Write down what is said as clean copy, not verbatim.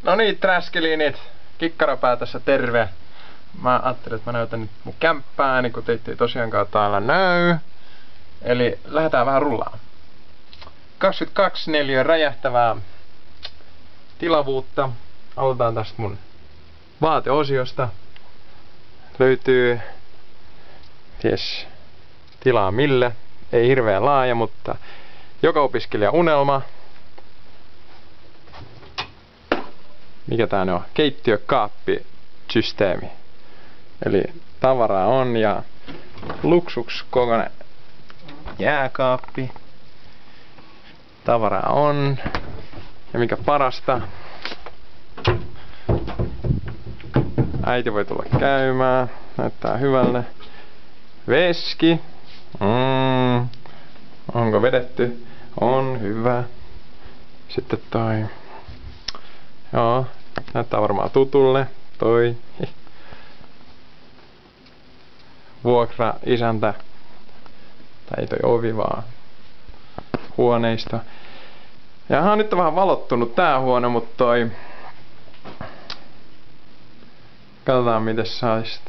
No niin, träskeliinit. Kikkarapää tässä terve. Mä ajattelin, että mä näytän nyt mun kämppääni, kun teitä ei tosiaankaan täällä näy. Eli lähdetään vähän rullaan. 22 neliötä räjähtävää tilavuutta. Aloitetaan tästä mun vaateosiosta. Löytyy ties tilaa millä. Ei hirveän laaja, mutta joka opiskelija unelma. Mikä tää on? Keittiökaappisysteemi. Eli tavaraa on ja luksuks kokoinen jääkaappi. Tavaraa on. Ja mikä parasta, äiti voi tulla käymään. Näyttää hyvälle. Veski. Onko vedetty? On hyvä. Sitten toi. Joo, näyttää varmaan tutulle. Toi. Vuokra isäntä. Tai ei toi ovi vaan huoneisto. Ja nyt on vähän valottunut tää huone, mutta toi. Katsotaan miten sais.